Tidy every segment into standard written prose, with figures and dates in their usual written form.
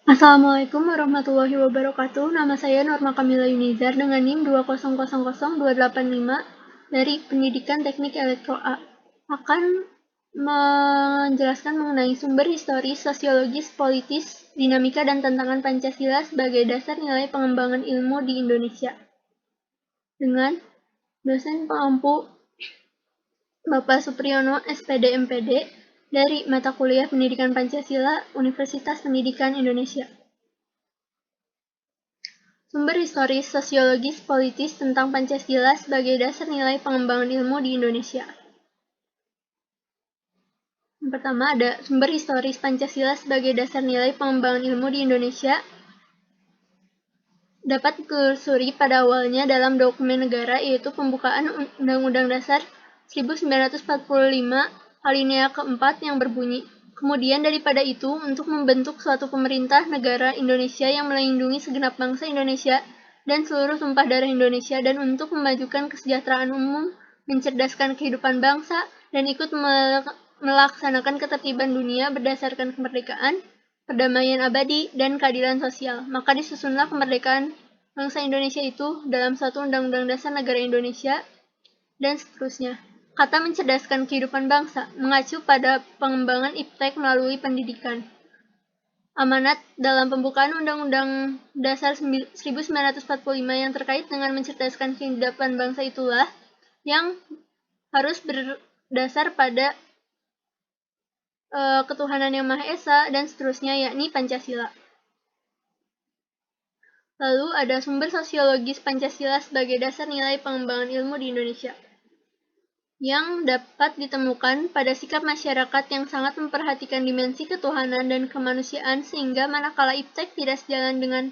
Assalamualaikum warahmatullahi wabarakatuh. Nama saya Norma Kamila Yunizar dengan NIM 2000285 dari Pendidikan Teknik Elektro A. Akan menjelaskan mengenai sumber historis, sosiologis, politis, dinamika, dan tantangan Pancasila sebagai dasar nilai pengembangan ilmu di Indonesia. Dengan dosen pengampu Bapak Supriyono, SPD MPD, dari mata kuliah Pendidikan Pancasila, Universitas Pendidikan Indonesia. Sumber historis, sosiologis, politis tentang Pancasila sebagai dasar nilai pengembangan ilmu di Indonesia. Yang pertama ada sumber historis Pancasila sebagai dasar nilai pengembangan ilmu di Indonesia. Dapat ditelusuri pada awalnya dalam dokumen negara, yaitu pembukaan Undang-Undang Dasar 1945 alinea keempat yang berbunyi, kemudian daripada itu, untuk membentuk suatu pemerintah negara Indonesia yang melindungi segenap bangsa Indonesia dan seluruh tumpah darah Indonesia, dan untuk memajukan kesejahteraan umum, mencerdaskan kehidupan bangsa, dan ikut melaksanakan ketertiban dunia berdasarkan kemerdekaan, perdamaian abadi, dan keadilan sosial. Maka disusunlah kemerdekaan bangsa Indonesia itu dalam suatu Undang-Undang Dasar Negara Indonesia, dan seterusnya. Kata mencerdaskan kehidupan bangsa mengacu pada pengembangan iptek melalui pendidikan. Amanat dalam pembukaan Undang-Undang Dasar 1945 yang terkait dengan mencerdaskan kehidupan bangsa itulah yang harus berdasar pada ketuhanan yang Maha Esa dan seterusnya, yakni Pancasila. Lalu ada sumber sosiologis Pancasila sebagai dasar nilai pengembangan ilmu di Indonesia, yang dapat ditemukan pada sikap masyarakat yang sangat memperhatikan dimensi ketuhanan dan kemanusiaan, sehingga manakala iptek tidak sejalan dengan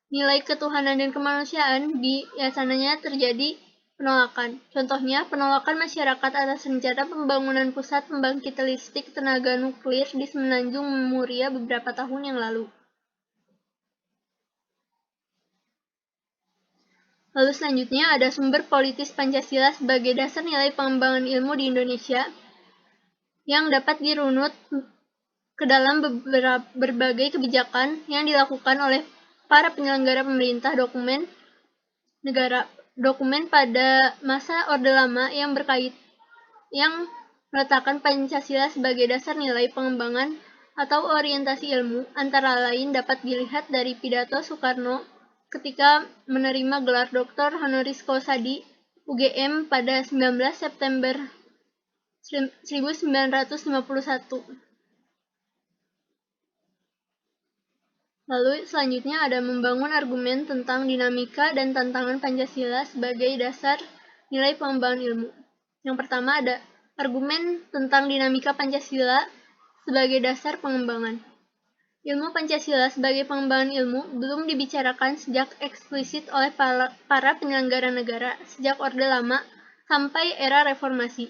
nilai ketuhanan dan kemanusiaan, biasanya terjadi penolakan. Contohnya, penolakan masyarakat atas rencana pembangunan pusat pembangkit listrik tenaga nuklir di Semenanjung Memuria beberapa tahun yang lalu. Lalu selanjutnya ada sumber politis Pancasila sebagai dasar nilai pengembangan ilmu di Indonesia, yang dapat dirunut ke dalam berbagai kebijakan yang dilakukan oleh para penyelenggara pemerintah dokumen negara. Dokumen pada masa Orde Lama yang meletakkan Pancasila sebagai dasar nilai pengembangan atau orientasi ilmu, antara lain dapat dilihat dari pidato Soekarno ketika menerima gelar Dr. Honoris Causa di UGM pada 19 September 1951. Lalu selanjutnya ada membangun argumen tentang dinamika dan tantangan Pancasila sebagai dasar nilai pengembangan ilmu. Yang pertama ada argumen tentang dinamika Pancasila sebagai dasar pengembangan. Ilmu Pancasila sebagai pengembangan ilmu belum dibicarakan sejak eksplisit oleh para penyelenggara negara sejak Orde Lama sampai era reformasi.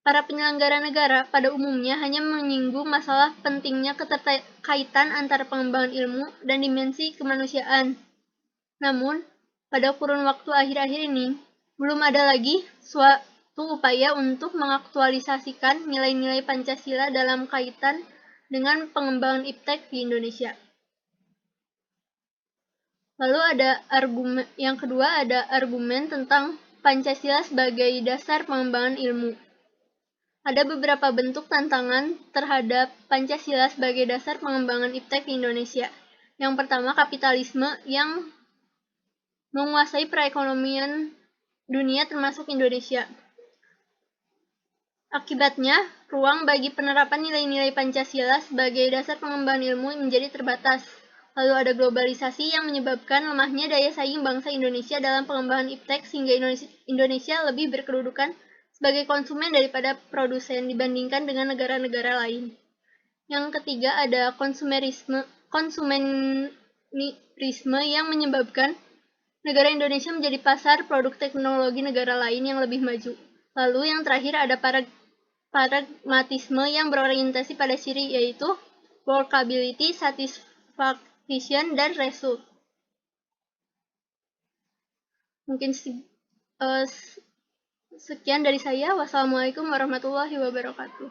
Para penyelenggara negara pada umumnya hanya menyinggung masalah pentingnya keterkaitan antara pengembangan ilmu dan dimensi kemanusiaan. Namun, pada kurun waktu akhir-akhir ini, belum ada lagi suatu upaya untuk mengaktualisasikan nilai-nilai Pancasila dalam kaitan dengan pengembangan iptek di Indonesia. Lalu yang kedua ada argumen tentang Pancasila sebagai dasar pengembangan ilmu. Ada beberapa bentuk tantangan terhadap Pancasila sebagai dasar pengembangan iptek di Indonesia. Yang pertama, kapitalisme yang menguasai perekonomian dunia termasuk Indonesia. Akibatnya, ruang bagi penerapan nilai-nilai Pancasila sebagai dasar pengembangan ilmu menjadi terbatas. Lalu ada globalisasi yang menyebabkan lemahnya daya saing bangsa Indonesia dalam pengembangan iptek, sehingga Indonesia lebih berkedudukan sebagai konsumen daripada produsen dibandingkan dengan negara-negara lain. Yang ketiga ada konsumerisme yang menyebabkan negara Indonesia menjadi pasar produk teknologi negara lain yang lebih maju. Lalu yang terakhir ada pragmatisme yang berorientasi pada ciri, yaitu workability, satisfaction, dan result. Mungkin sekian dari saya. Wassalamualaikum warahmatullahi wabarakatuh.